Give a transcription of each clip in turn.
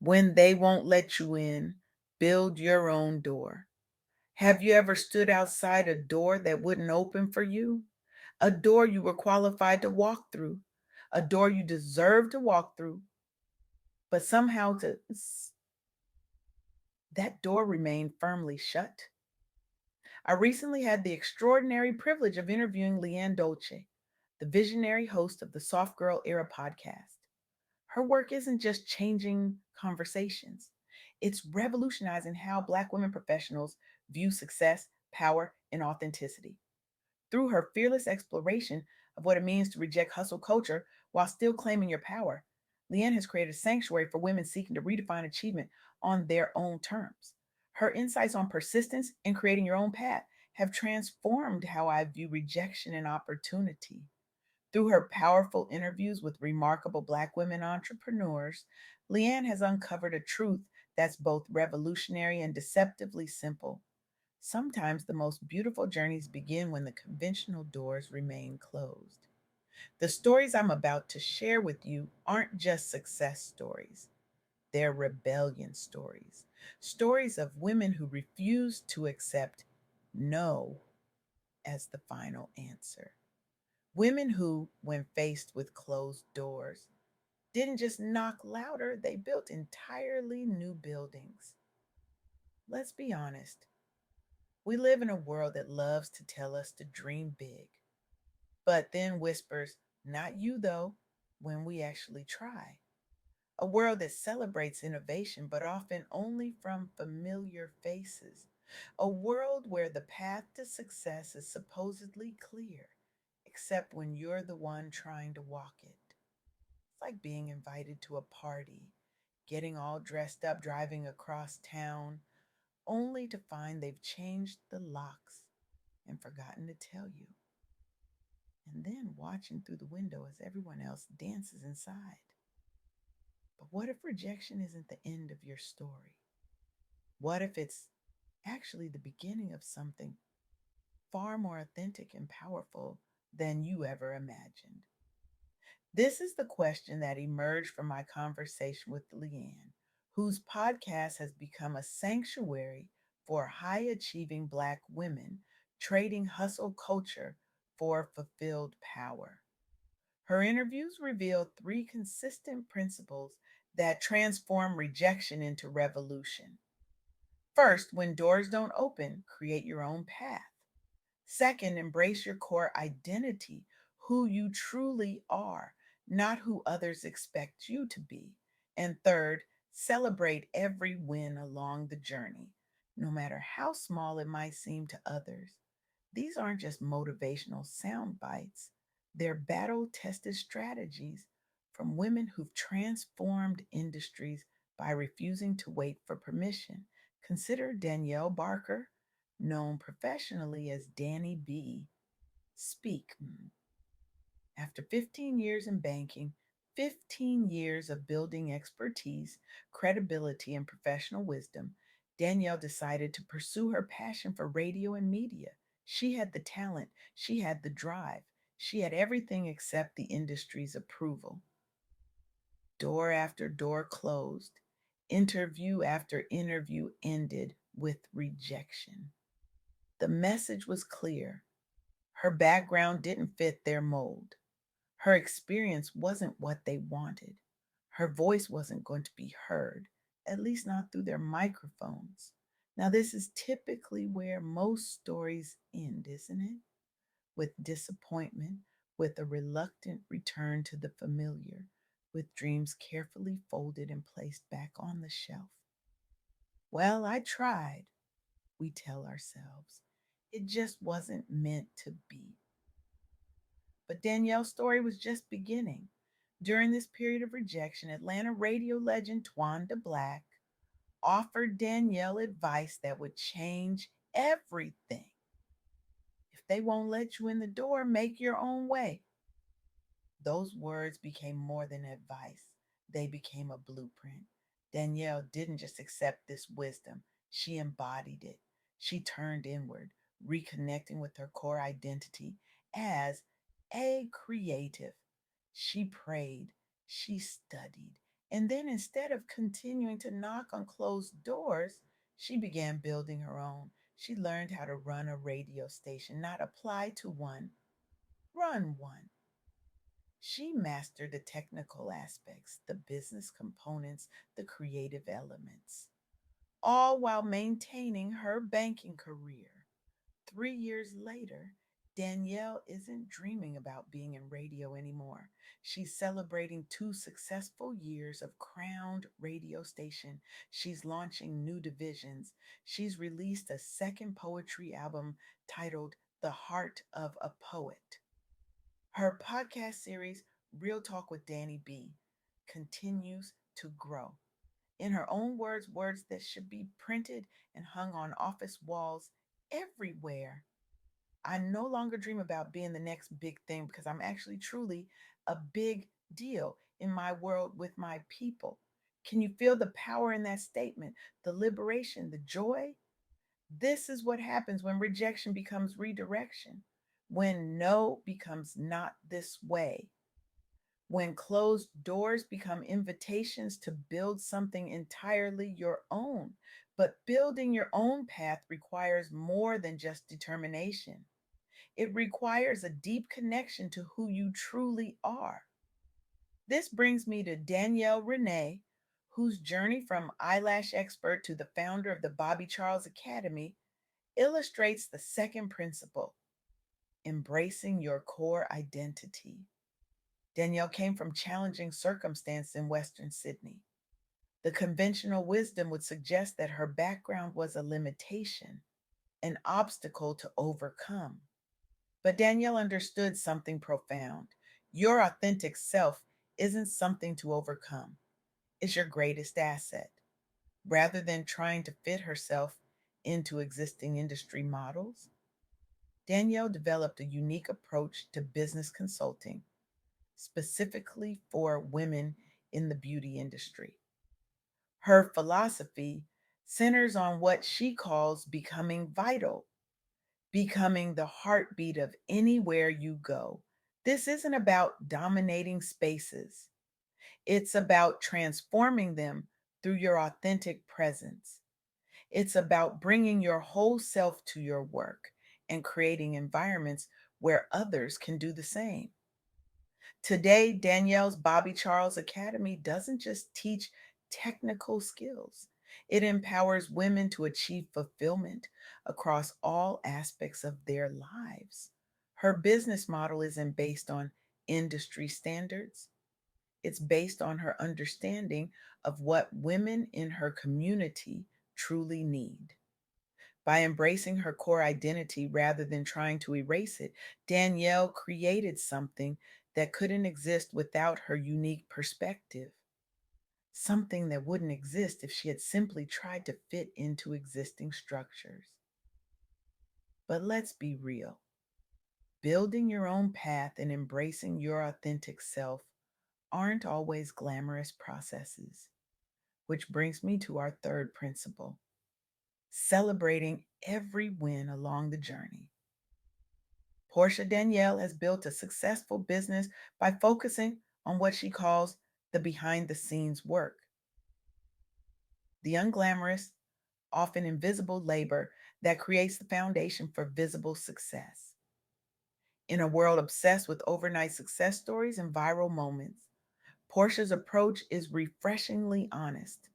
When they won't let you in, build your own door. Have you ever stood outside a door that wouldn't open for you? A door you were qualified to walk through, a door you deserved to walk through, but somehow that door remained firmly shut. I recently had the extraordinary privilege of interviewing Leanne Dolce, the visionary host of the Soft Girl Era podcast. Her work isn't just changing conversations, it's revolutionizing how Black women professionals view success, power, and authenticity. Through her fearless exploration of what it means to reject hustle culture while still claiming your power, Leanne has created a sanctuary for women seeking to redefine achievement on their own terms. Her insights on persistence and creating your own path have transformed how I view rejection and opportunity. Through her powerful interviews with remarkable Black women entrepreneurs, Leanne has uncovered a truth that's both revolutionary and deceptively simple. Sometimes the most beautiful journeys begin when the conventional doors remain closed. The stories I'm about to share with you aren't just success stories, they're rebellion stories. Stories of women who refuse to accept no as the final answer. Women who, when faced with closed doors, didn't just knock louder, they built entirely new buildings. Let's be honest, we live in a world that loves to tell us to dream big, but then whispers, not you though, when we actually try. A world that celebrates innovation, but often only from familiar faces. A world where the path to success is supposedly clear, except when you're the one trying to walk it. It's like being invited to a party, getting all dressed up, driving across town, only to find they've changed the locks and forgotten to tell you. And then watching through the window as everyone else dances inside. But what if rejection isn't the end of your story? What if it's actually the beginning of something far more authentic and powerful than you ever imagined? This is the question that emerged from my conversation with Leanne, whose podcast has become a sanctuary for high achieving Black women trading hustle culture for fulfilled power. Her interviews reveal three consistent principles that transform rejection into revolution. First, when doors don't open, create your own path. Second, embrace your core identity, who you truly are, not who others expect you to be. And third, celebrate every win along the journey, no matter how small it might seem to others. These aren't just motivational sound bites, they're battle tested strategies from women who've transformed industries by refusing to wait for permission. Consider Danielle Barker, known professionally as Danny B. Speak. After 15 years in banking, 15 years of building expertise, credibility, and professional wisdom, Danielle decided to pursue her passion for radio and media. She had the talent, she had the drive, she had everything except the industry's approval. Door after door closed, interview after interview ended with rejection. The message was clear. Her background didn't fit their mold. Her experience wasn't what they wanted. Her voice wasn't going to be heard, at least not through their microphones. Now, this is typically where most stories end, isn't it? With disappointment, with a reluctant return to the familiar, with dreams carefully folded and placed back on the shelf. Well, I tried, we tell ourselves. It just wasn't meant to be. But Danielle's story was just beginning. During this period of rejection, Atlanta radio legend Twanda Black offered Danielle advice that would change everything. If they won't let you in the door, make your own way. Those words became more than advice, they became a blueprint. Danielle didn't just accept this wisdom, she embodied it. She turned inward, reconnecting with her core identity as a creative. She prayed, she studied, And then instead of continuing to knock on closed doors, she began building her own. She learned how to run a radio station, not apply to one, run one. She mastered the technical aspects, the business components, the creative elements, all while maintaining her banking career. 3 years later, Danielle isn't dreaming about being in radio anymore. She's celebrating 2 successful years of crowned radio station. She's launching new divisions. She's released a second poetry album titled The Heart of a Poet. Her podcast series, Real Talk with Danny B, continues to grow. In her own words, words that should be printed and hung on office walls everywhere. I no longer dream about being the next big thing because I'm actually truly a big deal in my world with my people. Can you feel the power in that statement? The liberation, the joy? This is what happens when rejection becomes redirection, when no becomes not this way, when closed doors become invitations to build something entirely your own. But building your own path requires more than just determination. It requires a deep connection to who you truly are. This brings me to Danielle Renee, whose journey from eyelash expert to the founder of the Bobby Charles Academy illustrates the second principle: embracing your core identity. Danielle came from challenging circumstance in Western Sydney. The conventional wisdom would suggest that her background was a limitation, an obstacle to overcome. But Danielle understood something profound. Your authentic self isn't something to overcome, it's your greatest asset. Rather than trying to fit herself into existing industry models, Danielle developed a unique approach to business consulting, specifically for women in the beauty industry. Her philosophy centers on what she calls becoming vital, becoming the heartbeat of anywhere you go. This isn't about dominating spaces, it's about transforming them through your authentic presence. It's about bringing your whole self to your work and creating environments where others can do the same. Today, Danielle's Bobby Charles Academy doesn't just teach technical skills, it empowers women to achieve fulfillment across all aspects of their lives. Her business model isn't based on industry standards, it's based on her understanding of what women in her community truly need. By embracing her core identity rather than trying to erase it, Danielle created something that couldn't exist without her unique perspective, something that wouldn't exist if she had simply tried to fit into existing structures. But let's be real: building your own path and embracing your authentic self aren't always glamorous processes, which brings me to our third principle: celebrating every win along the journey. Portia Danielle has built a successful business by focusing on what she calls the behind the scenes work, the unglamorous, often invisible labor that creates the foundation for visible success. In a world obsessed with overnight success stories and viral moments, Portia's approach is refreshingly honest.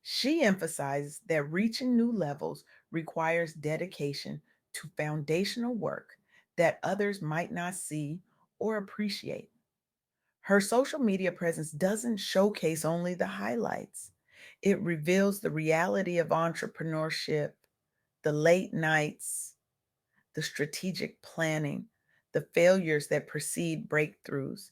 She emphasizes that reaching new levels requires dedication to foundational work that others might not see or appreciate. Her social media presence doesn't showcase only the highlights, it reveals the reality of entrepreneurship, the late nights, the strategic planning, the failures that precede breakthroughs,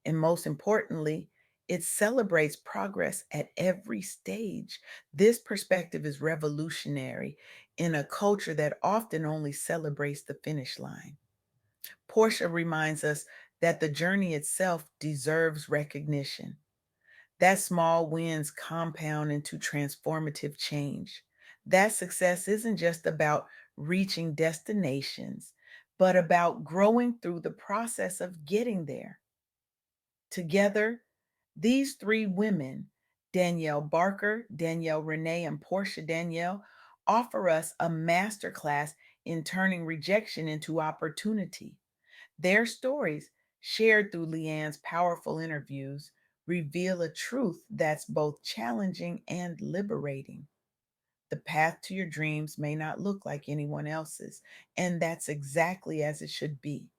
and most importantly, it celebrates progress at every stage. This perspective is revolutionary in a culture that often only celebrates the finish line. Portia reminds us that the journey itself deserves recognition, that small wins compound into transformative change. That success isn't just about reaching destinations, but about growing through the process of getting there. Together, These three women, Danielle Barker, Danielle Renee, and Portia Danielle, offer us a masterclass in turning rejection into opportunity. Their stories, shared through Leanne's powerful interviews, reveal a truth that's both challenging and liberating. The path to your dreams may not look like anyone else's, and that's exactly as it should be.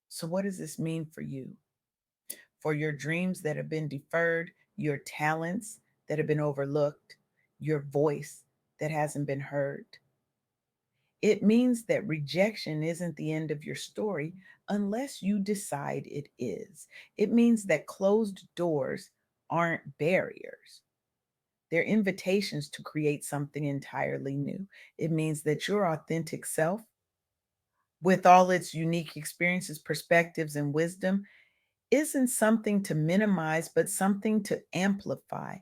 So, what does this mean for you? For your dreams that have been deferred, your talents that have been overlooked, your voice that hasn't been heard? It means that rejection isn't the end of your story unless you decide it is. It means that closed doors aren't barriers, they're invitations to create something entirely new. It means that your authentic self, with all its unique experiences, perspectives, and wisdom, isn't something to minimize, but something to amplify.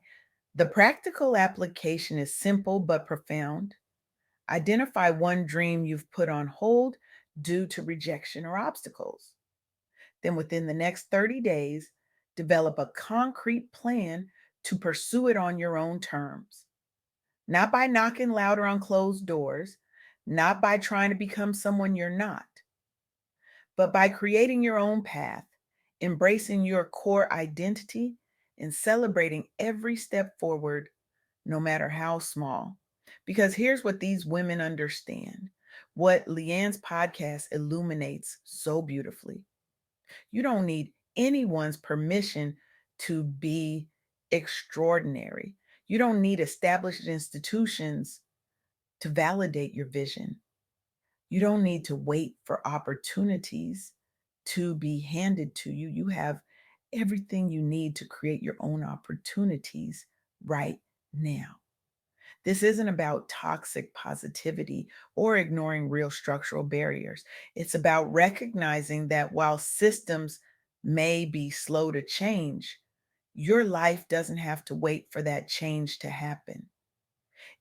The practical application is simple but profound. Identify one dream you've put on hold due to rejection or obstacles. Then, within the next 30 days, develop a concrete plan to pursue it on your own terms, not by knocking louder on closed doors, not by trying to become someone you're not, but by creating your own path, embracing your core identity, and celebrating every step forward, no matter how small. Because here's what these women understand, what Leanne's podcast illuminates so beautifully. You don't need anyone's permission to be extraordinary. You don't need established institutions to validate your vision. You don't need to wait for opportunities to be handed to you. You have everything you need to create your own opportunities right now. This isn't about toxic positivity or ignoring real structural barriers. It's about recognizing that while systems may be slow to change, your life doesn't have to wait for that change to happen.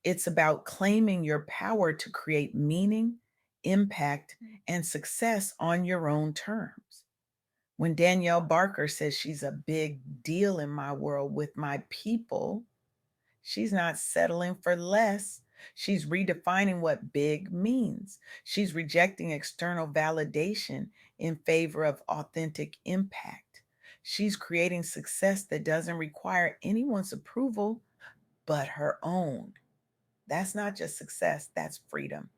It's about claiming your power to create meaning, impact, and success on your own terms. When Danielle Barker says she's a big deal in my world with my people, she's not settling for less. She's redefining what big means. She's rejecting external validation in favor of authentic impact. She's creating success that doesn't require anyone's approval but her own. That's not just success, that's freedom.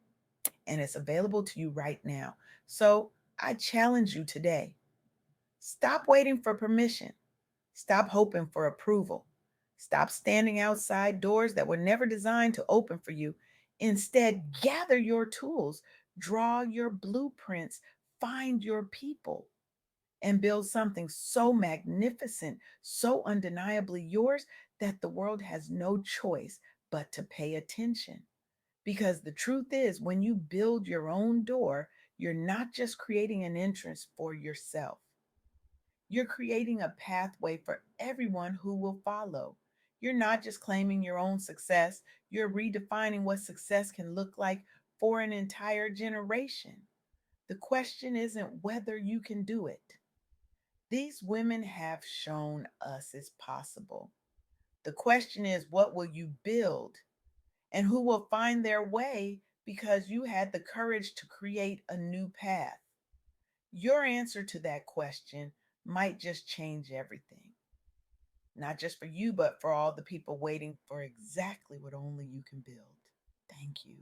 And it's available to you right now. So I challenge you today, stop waiting for permission. Stop hoping for approval. Stop standing outside doors that were never designed to open for you. Instead, gather your tools, draw your blueprints, find your people, and build something so magnificent, so undeniably yours that the world has no choice but to pay attention. Because the truth is, when you build your own door, you're not just creating an entrance for yourself. You're creating a pathway for everyone who will follow. You're not just claiming your own success, you're redefining what success can look like for an entire generation. The question isn't whether you can do it. These women have shown us it's possible. The question is, what will you build? And who will find their way because you had the courage to create a new path? Your answer to that question might just change everything, not just for you, but for all the people waiting for exactly what only you can build. Thank you.